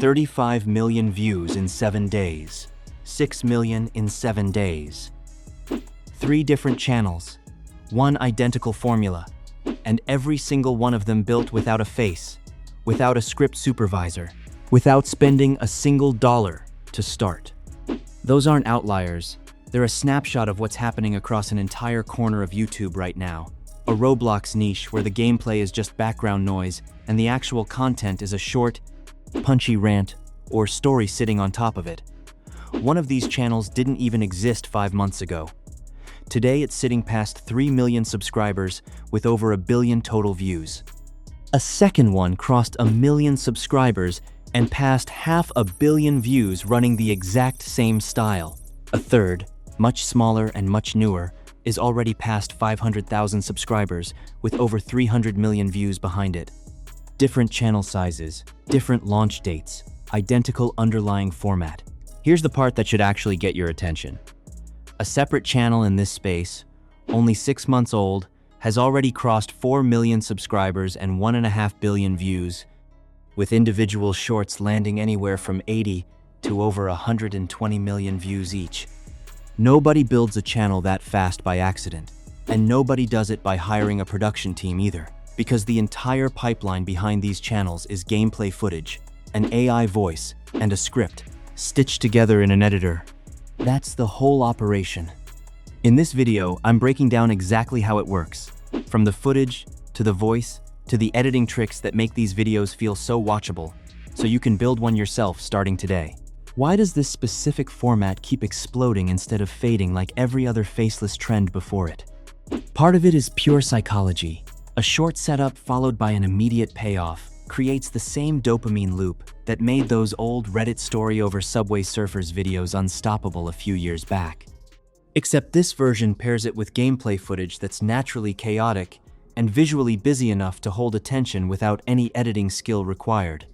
35 million views in 7 days. 6 million in 7 days. 3 different channels. 1 identical formula. And every single one of them built without a face, without a script supervisor, without spending a single dollar to start. Those aren't outliers. They're a snapshot of what's happening across an entire corner of YouTube right now. A Roblox niche where the gameplay is just background noise and the actual content is a short, punchy rant or story sitting on top of it. One of these channels didn't even exist 5 months ago. Today it's sitting past 3 million subscribers with over 1 billion total views. A second one crossed 1 million subscribers and passed 500 million views running the exact same style. A third, much smaller and much newer, is already past 500,000 subscribers with over 300 million views behind it. Different channel sizes, different launch dates, identical underlying format. Here's the part that should actually get your attention. A separate channel in this space, only 6 months old, has already crossed 4 million subscribers and 1.5 billion views, with individual shorts landing anywhere from 80 to over 120 million views each. Nobody builds a channel that fast by accident, and nobody does it by hiring a production team either, because the entire pipeline behind these channels is gameplay footage, an AI voice, and a script, stitched together in an editor. That's the whole operation. In this video, I'm breaking down exactly how it works, from the footage, to the voice, to the editing tricks that make these videos feel so watchable, so you can build one yourself starting today. Why does this specific format keep exploding instead of fading like every other faceless trend before it? Part of it is pure psychology. A short setup followed by an immediate payoff creates the same dopamine loop that made those old Reddit story over Subway Surfers videos unstoppable a few years back. Except this version pairs it with gameplay footage that's naturally chaotic and visually busy enough to hold attention without any editing skill required.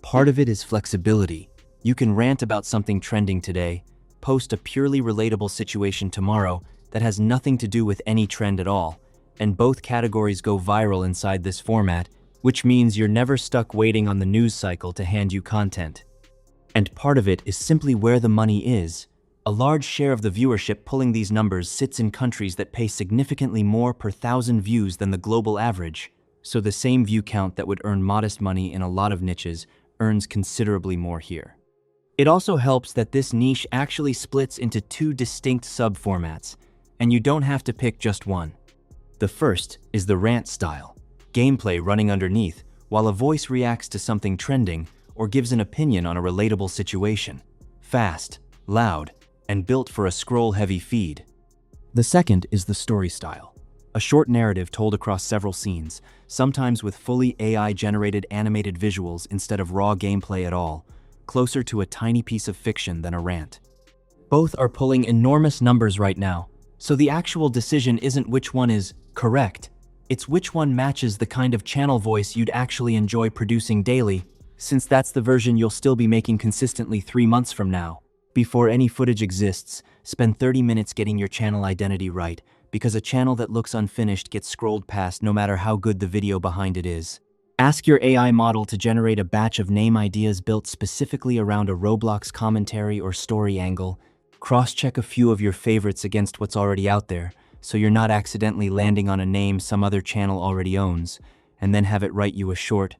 Part of it is flexibility. You can rant about something trending today, post a purely relatable situation tomorrow that has nothing to do with any trend at all, and both categories go viral inside this format, which means you're never stuck waiting on the news cycle to hand you content. And part of it is simply where the money is. A large share of the viewership pulling these numbers sits in countries that pay significantly more per 1,000 views than the global average, so the same view count that would earn modest money in a lot of niches earns considerably more here. It also helps that this niche actually splits into 2 distinct sub-formats, and you don't have to pick just one. The first is the rant style, gameplay running underneath while a voice reacts to something trending or gives an opinion on a relatable situation. Fast, loud, and built for a scroll-heavy feed. The second is the story style, a short narrative told across several scenes, sometimes with fully AI-generated animated visuals instead of raw gameplay at all, closer to a tiny piece of fiction than a rant. Both are pulling enormous numbers right now, so the actual decision isn't which one is correct, it's which one matches the kind of channel voice you'd actually enjoy producing daily, since that's the version you'll still be making consistently 3 months from now. Before any footage exists, spend 30 minutes getting your channel identity right, because a channel that looks unfinished gets scrolled past no matter how good the video behind it is. Ask your AI model to generate a batch of name ideas built specifically around a Roblox commentary or story angle. Cross-check a few of your favorites against what's already out there, so you're not accidentally landing on a name some other channel already owns, and then have it write you a short,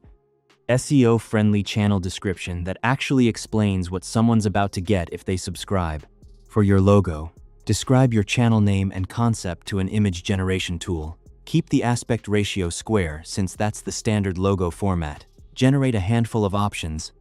SEO-friendly channel description that actually explains what someone's about to get if they subscribe. For your logo, describe your channel name and concept to an image generation tool. Keep the aspect ratio square since that's the standard logo format. Generate a handful of options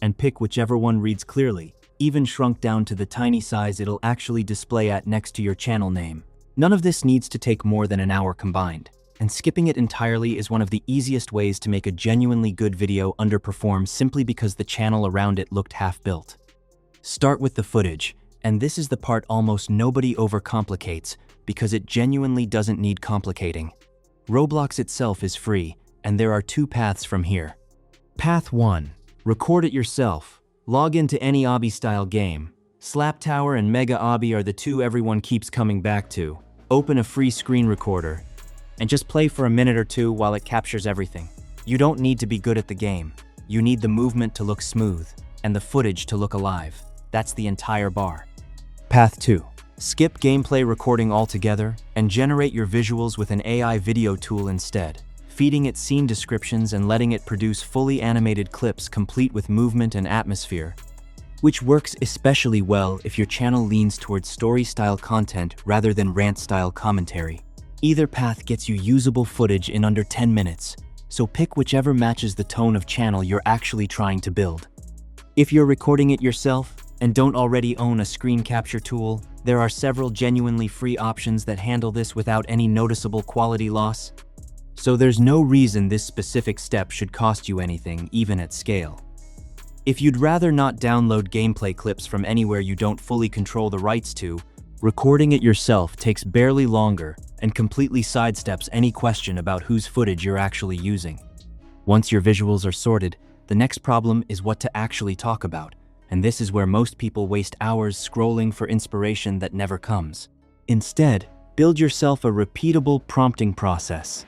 and pick whichever one reads clearly, even shrunk down to the tiny size it'll actually display at next to your channel name. None of this needs to take more than an hour combined, and skipping it entirely is one of the easiest ways to make a genuinely good video underperform simply because the channel around it looked half-built. Start with the footage, and this is the part almost nobody overcomplicates because it genuinely doesn't need complicating. Roblox itself is free, and there are 2 paths from here. Path 1. Record it yourself. Log into any obby-style game. Slap Tower and Mega Obby are the 2 everyone keeps coming back to. Open a free screen recorder, and just play for a minute or 2 while it captures everything. You don't need to be good at the game. You need the movement to look smooth, and the footage to look alive. That's the entire bar. Path 2. Skip gameplay recording altogether and generate your visuals with an AI video tool instead, feeding it scene descriptions and letting it produce fully animated clips complete with movement and atmosphere, which works especially well if your channel leans towards story-style content rather than rant-style commentary. Either path gets you usable footage in under 10 minutes, so pick whichever matches the tone of channel you're actually trying to build. If you're recording it yourself and don't already own a screen capture tool, there are several genuinely free options that handle this without any noticeable quality loss. So there's no reason this specific step should cost you anything, even at scale. If you'd rather not download gameplay clips from anywhere you don't fully control the rights to, recording it yourself takes barely longer and completely sidesteps any question about whose footage you're actually using. Once your visuals are sorted, the next problem is what to actually talk about, and this is where most people waste hours scrolling for inspiration that never comes. Instead, build yourself a repeatable prompting process.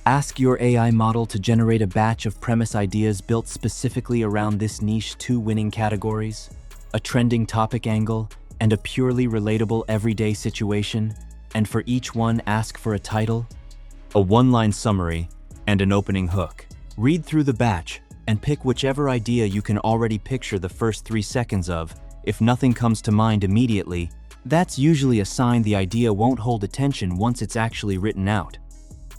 Ask your AI model to generate a batch of premise ideas built specifically around this niche: 2 winning categories, a trending topic angle, and a purely relatable everyday situation. And for each one, ask for a title, a one-line summary, and an opening hook. Read through the batch and pick whichever idea you can already picture the first 3 seconds of. If nothing comes to mind immediately, that's usually a sign the idea won't hold attention once it's actually written out.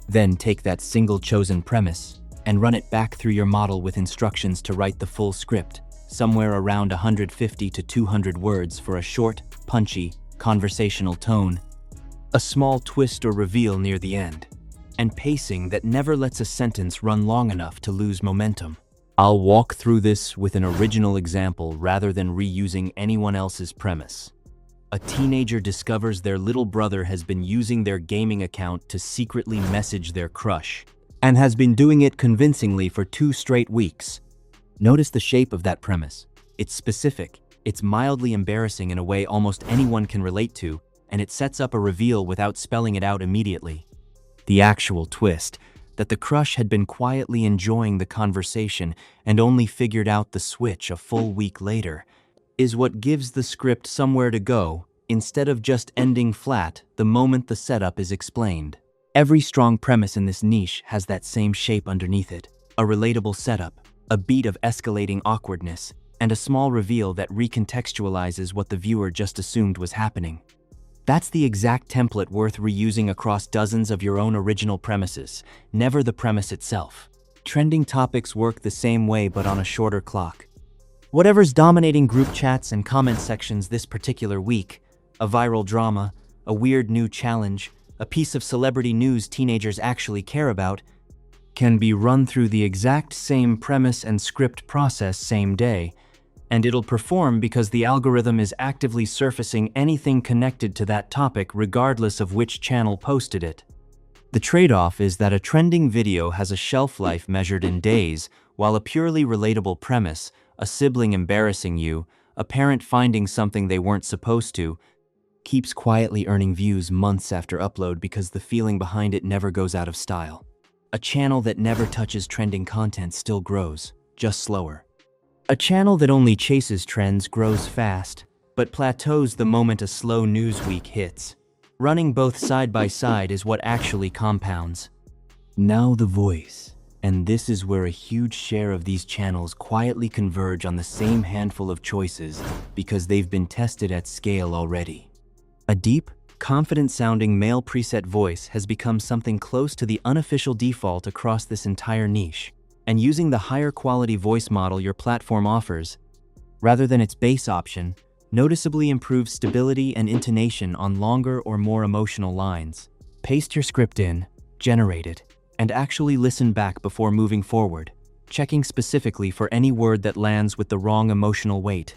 Then take that single chosen premise and run it back through your model with instructions to write the full script, somewhere around 150 to 200 words for a short, punchy, conversational tone, a small twist or reveal near the end, and pacing that never lets a sentence run long enough to lose momentum. I'll walk through this with an original example rather than reusing anyone else's premise. A teenager discovers their little brother has been using their gaming account to secretly message their crush, and has been doing it convincingly for 2 straight weeks. Notice the shape of that premise. It's specific, it's mildly embarrassing in a way almost anyone can relate to, and it sets up a reveal without spelling it out immediately. The actual twist, that the crush had been quietly enjoying the conversation and only figured out the switch a full week later, is what gives the script somewhere to go, instead of just ending flat the moment the setup is explained. Every strong premise in this niche has that same shape underneath it: a relatable setup, a beat of escalating awkwardness, and a small reveal that recontextualizes what the viewer just assumed was happening. That's the exact template worth reusing across dozens of your own original premises, never the premise itself. Trending topics work the same way but on a shorter clock. Whatever's dominating group chats and comment sections this particular week, a viral drama, a weird new challenge, a piece of celebrity news teenagers actually care about, can be run through the exact same premise and script process same day, and it'll perform because the algorithm is actively surfacing anything connected to that topic regardless of which channel posted it. The trade-off is that a trending video has a shelf life measured in days, while a purely relatable premise, a sibling embarrassing you, a parent finding something they weren't supposed to, keeps quietly earning views months after upload because the feeling behind it never goes out of style. A channel that never touches trending content still grows, just slower. A channel that only chases trends grows fast, but plateaus the moment a slow news week hits. Running both side by side is what actually compounds. Now the voice. And this is where a huge share of these channels quietly converge on the same handful of choices because they've been tested at scale already. A deep, confident-sounding male preset voice has become something close to the unofficial default across this entire niche. And using the higher quality voice model your platform offers, rather than its base option, noticeably improves stability and intonation on longer or more emotional lines. Paste your script in, generate it, and actually listen back before moving forward, checking specifically for any word that lands with the wrong emotional weight.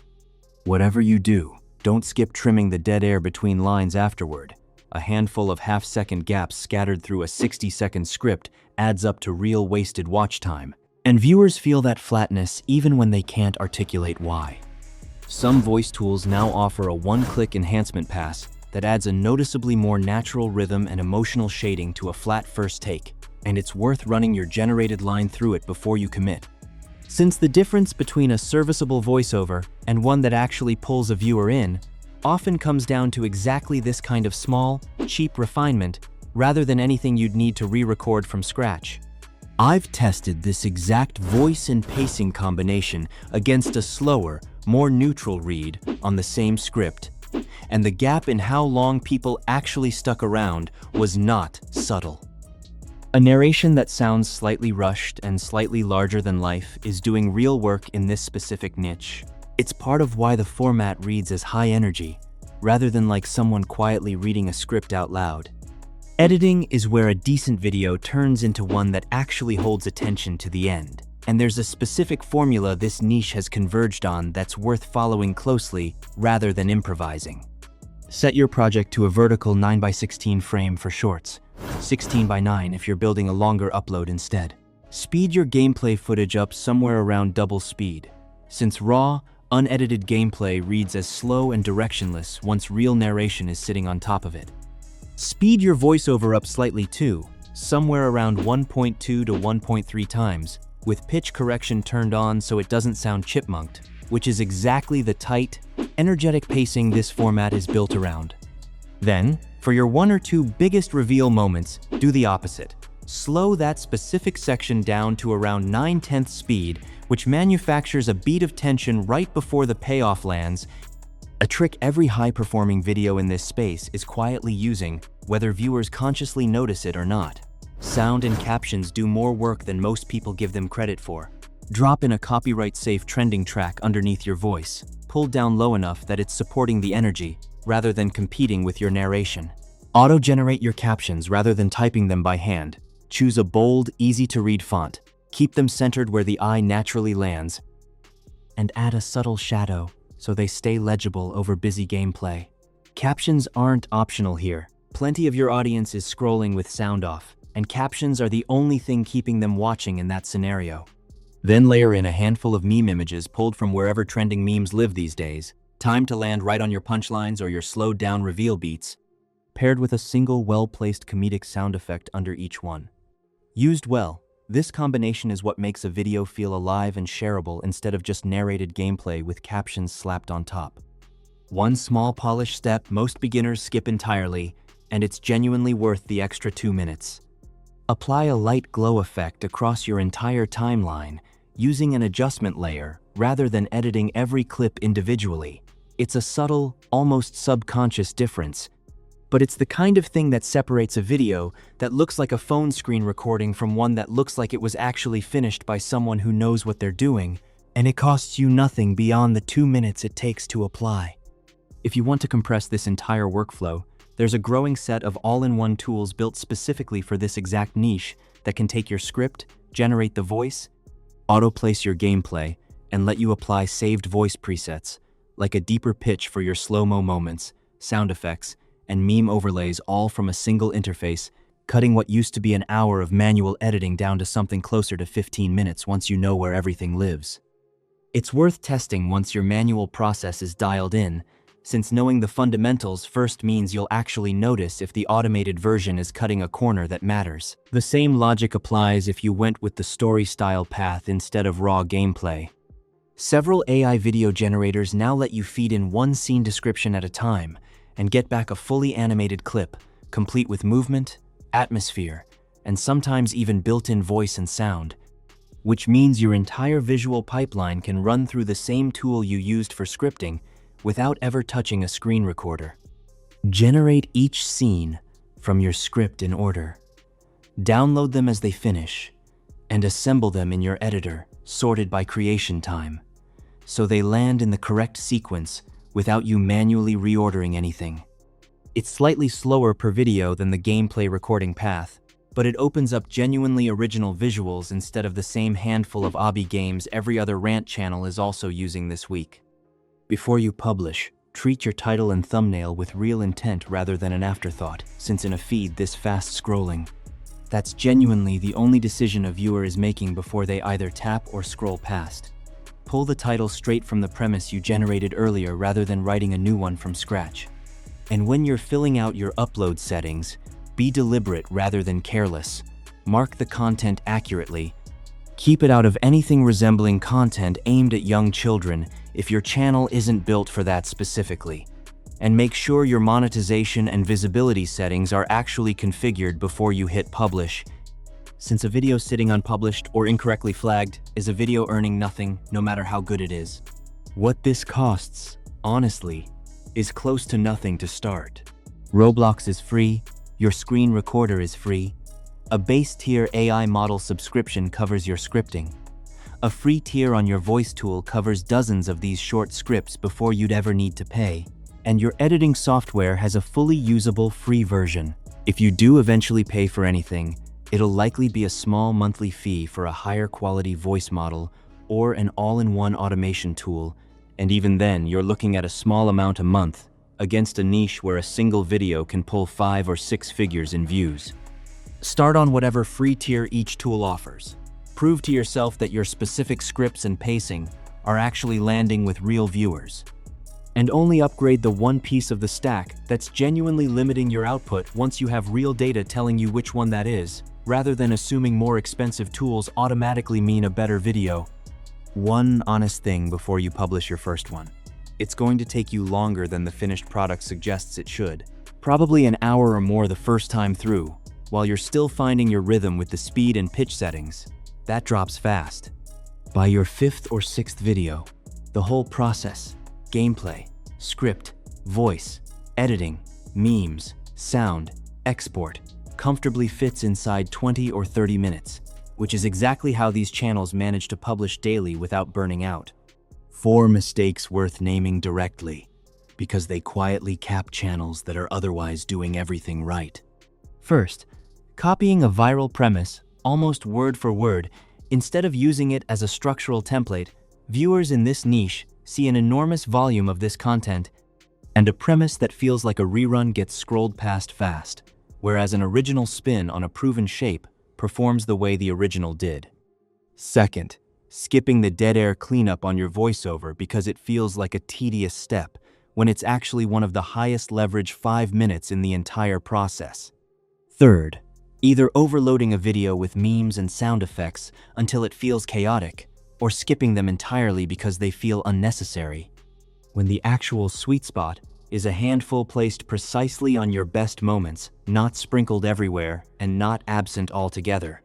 Whatever you do, don't skip trimming the dead air between lines afterward. A handful of half-second gaps scattered through a 60-second script adds up to real wasted watch time, and viewers feel that flatness even when they can't articulate why. Some voice tools now offer a one-click enhancement pass that adds a noticeably more natural rhythm and emotional shading to a flat first take, and it's worth running your generated line through it before you commit. Since the difference between a serviceable voiceover and one that actually pulls a viewer in often comes down to exactly this kind of small, cheap refinement rather than anything you'd need to re-record from scratch. I've tested this exact voice and pacing combination against a slower, more neutral read on the same script, and the gap in how long people actually stuck around was not subtle. A narration that sounds slightly rushed and slightly larger than life is doing real work in this specific niche. It's part of why the format reads as high energy, rather than like someone quietly reading a script out loud. Editing is where a decent video turns into one that actually holds attention to the end. And there's a specific formula this niche has converged on that's worth following closely rather than improvising. Set your project to a vertical 9:16 frame for shorts, 16:9 if you're building a longer upload instead. Speed your gameplay footage up somewhere around double speed, since raw, unedited gameplay reads as slow and directionless once real narration is sitting on top of it. Speed your voiceover up slightly too, somewhere around 1.2 to 1.3 times, with pitch correction turned on so it doesn't sound chipmunked, which is exactly the tight, energetic pacing this format is built around. Then, for your one or two biggest reveal moments, do the opposite. Slow that specific section down to around 9/10 speed, which manufactures a beat of tension right before the payoff lands, a trick every high-performing video in this space is quietly using, whether viewers consciously notice it or not. Sound and captions do more work than most people give them credit for. Drop in a copyright-safe trending track underneath your voice, pulled down low enough that it's supporting the energy, rather than competing with your narration. Auto-generate your captions rather than typing them by hand. Choose a bold, easy-to-read font. Keep them centered where the eye naturally lands. And add a subtle shadow so they stay legible over busy gameplay. Captions aren't optional here. Plenty of your audience is scrolling with sound off, and captions are the only thing keeping them watching in that scenario. Then layer in a handful of meme images pulled from wherever trending memes live these days, timed to land right on your punchlines or your slowed-down reveal beats, paired with a single well-placed comedic sound effect under each one. Used well, this combination is what makes a video feel alive and shareable instead of just narrated gameplay with captions slapped on top. One small polished step most beginners skip entirely, and it's genuinely worth the extra 2 minutes. Apply a light glow effect across your entire timeline, using an adjustment layer rather than editing every clip individually. It's a subtle, almost subconscious difference, but it's the kind of thing that separates a video that looks like a phone screen recording from one that looks like it was actually finished by someone who knows what they're doing, and it costs you nothing beyond the 2 minutes it takes to apply. If you want to compress this entire workflow, there's a growing set of all-in-one tools built specifically for this exact niche that can take your script, generate the voice, auto-place your gameplay, and let you apply saved voice presets, like a deeper pitch for your slow-mo moments, sound effects, and meme overlays all from a single interface, cutting what used to be an hour of manual editing down to something closer to 15 minutes once you know where everything lives. It's worth testing once your manual process is dialed in, since knowing the fundamentals first means you'll actually notice if the automated version is cutting a corner that matters. The same logic applies if you went with the story-style path instead of raw gameplay. Several AI video generators now let you feed in one scene description at a time and get back a fully animated clip, complete with movement, atmosphere, and sometimes even built-in voice and sound, which means your entire visual pipeline can run through the same tool you used for scripting without ever touching a screen recorder. Generate each scene from your script in order. Download them as they finish, and assemble them in your editor, sorted by creation time, so they land in the correct sequence without you manually reordering anything. It's slightly slower per video than the gameplay recording path, but it opens up genuinely original visuals instead of the same handful of obby games every other rant channel is also using this week. Before you publish, treat your title and thumbnail with real intent rather than an afterthought, since in a feed this fast scrolling, that's genuinely the only decision a viewer is making before they either tap or scroll past. Pull the title straight from the premise you generated earlier rather than writing a new one from scratch. And when you're filling out your upload settings, be deliberate rather than careless. Mark the content accurately. Keep it out of anything resembling content aimed at young children if your channel isn't built for that specifically. And make sure your monetization and visibility settings are actually configured before you hit publish, since a video sitting unpublished or incorrectly flagged is a video earning nothing, no matter how good it is. What this costs, honestly, is close to nothing to start. Roblox is free, your screen recorder is free, a base tier AI model subscription covers your scripting. A free tier on your voice tool covers dozens of these short scripts before you'd ever need to pay. And your editing software has a fully usable free version. If you do eventually pay for anything, it'll likely be a small monthly fee for a higher quality voice model or an all-in-one automation tool, and even then you're looking at a small amount a month against a niche where a single video can pull 5 or 6 figures in views. Start on whatever free tier each tool offers. Prove to yourself that your specific scripts and pacing are actually landing with real viewers. And only upgrade the one piece of the stack that's genuinely limiting your output once you have real data telling you which one that is, rather than assuming more expensive tools automatically mean a better video. One honest thing before you publish your first one. It's going to take you longer than the finished product suggests it should. Probably an hour or more the first time through, while you're still finding your rhythm with the speed and pitch settings. That drops fast. By your 5th or 6th video, the whole process, gameplay, script, voice, editing, memes, sound, export, comfortably fits inside 20 or 30 minutes, which is exactly how these channels manage to publish daily without burning out. 4 mistakes worth naming directly, because they quietly cap channels that are otherwise doing everything right. First, copying a viral premise, almost word for word, instead of using it as a structural template. Viewers in this niche see an enormous volume of this content, and a premise that feels like a rerun gets scrolled past fast, whereas an original spin on a proven shape performs the way the original did. Second, skipping the dead air cleanup on your voiceover because it feels like a tedious step, when it's actually one of the highest leverage 5 minutes in the entire process. Third, either overloading a video with memes and sound effects until it feels chaotic, or skipping them entirely because they feel unnecessary, when the actual sweet spot is a handful placed precisely on your best moments, not sprinkled everywhere and not absent altogether.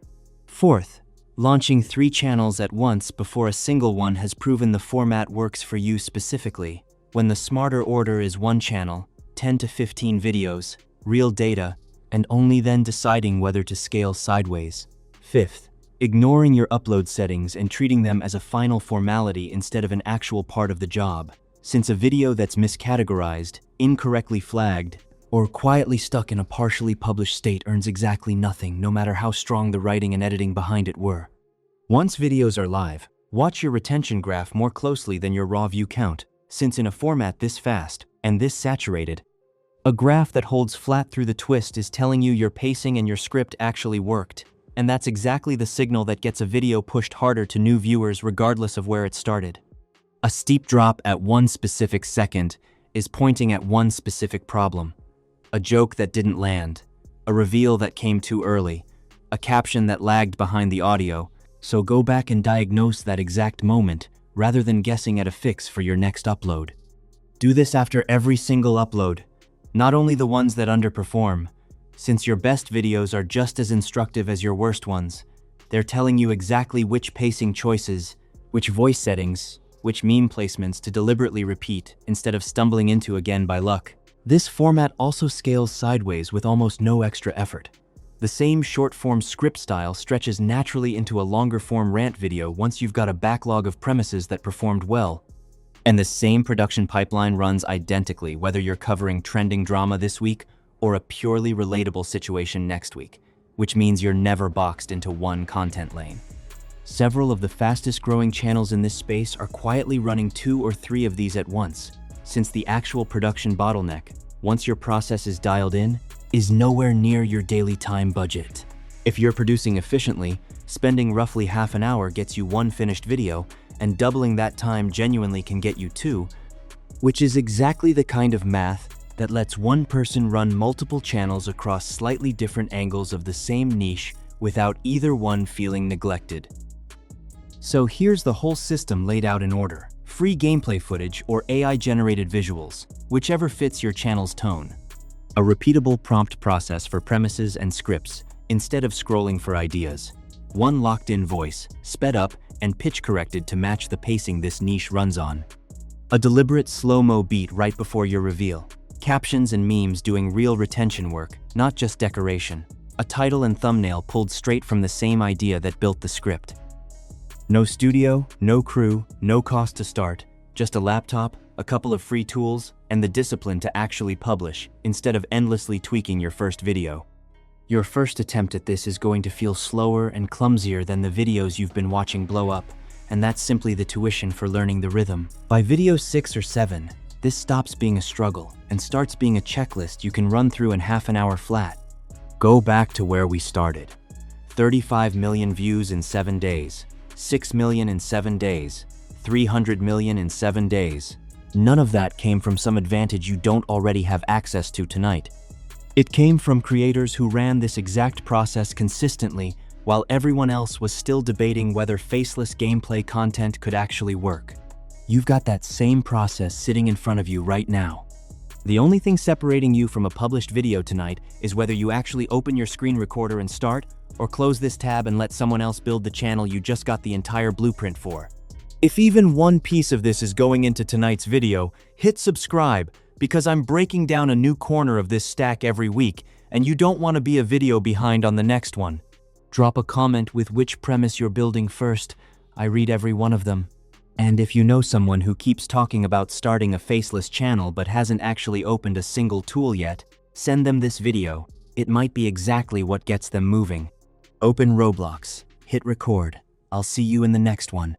Fourth, launching 3 channels at once before a single one has proven the format works for you specifically, when the smarter order is 1 channel, 10 to 15 videos, real data, and only then deciding whether to scale sideways. Fifth, ignoring your upload settings and treating them as a final formality instead of an actual part of the job, since a video that's miscategorized, incorrectly flagged, or quietly stuck in a partially published state earns exactly nothing, no matter how strong the writing and editing behind it were. Once videos are live, watch your retention graph more closely than your raw view count, since in a format this fast and this saturated, a graph that holds flat through the twist is telling you your pacing and your script actually worked, and that's exactly the signal that gets a video pushed harder to new viewers regardless of where it started. A steep drop at one specific second is pointing at one specific problem. A joke that didn't land, a reveal that came too early, a caption that lagged behind the audio, so go back and diagnose that exact moment rather than guessing at a fix for your next upload. Do this after every single upload, not only the ones that underperform, since your best videos are just as instructive as your worst ones. They're telling you exactly which pacing choices, which voice settings, which meme placements to deliberately repeat instead of stumbling into again by luck. This format also scales sideways with almost no extra effort. The same short-form script style stretches naturally into a longer-form rant video once you've got a backlog of premises that performed well. And the same production pipeline runs identically whether you're covering trending drama this week or a purely relatable situation next week, which means you're never boxed into one content lane. Several of the fastest-growing channels in this space are quietly running 2 or 3 of these at once, since the actual production bottleneck, once your process is dialed in, is nowhere near your daily time budget. If you're producing efficiently, spending roughly half an hour gets you 1 finished video, and doubling that time genuinely can get you 2, which is exactly the kind of math that lets one person run multiple channels across slightly different angles of the same niche without either one feeling neglected. So here's the whole system laid out in order. Free gameplay footage or AI-generated visuals, whichever fits your channel's tone. A repeatable prompt process for premises and scripts, instead of scrolling for ideas. One locked-in voice, sped up and pitch-corrected to match the pacing this niche runs on. A deliberate slow-mo beat right before your reveal. Captions and memes doing real retention work, not just decoration. A title and thumbnail pulled straight from the same idea that built the script. No studio, no crew, no cost to start, just a laptop, a couple of free tools, and the discipline to actually publish, instead of endlessly tweaking your first video. Your first attempt at this is going to feel slower and clumsier than the videos you've been watching blow up, and that's simply the tuition for learning the rhythm. By video 6 or 7, this stops being a struggle and starts being a checklist you can run through in half an hour flat. Go back to where we started. 35 million views in 7 days, 6 million in 7 days, 300 million in 7 days. None of that came from some advantage you don't already have access to tonight. It came from creators who ran this exact process consistently while everyone else was still debating whether faceless gameplay content could actually work. You've got that same process sitting in front of you right now. The only thing separating you from a published video tonight is whether you actually open your screen recorder and start, or close this tab and let someone else build the channel you just got the entire blueprint for. If even one piece of this is going into tonight's video, hit subscribe, because I'm breaking down a new corner of this stack every week, and you don't want to be a video behind on the next one. Drop a comment with which premise you're building first. I read every one of them. And if you know someone who keeps talking about starting a faceless channel but hasn't actually opened a single tool yet, send them this video. It might be exactly what gets them moving. Open Roblox, hit record. I'll see you in the next one.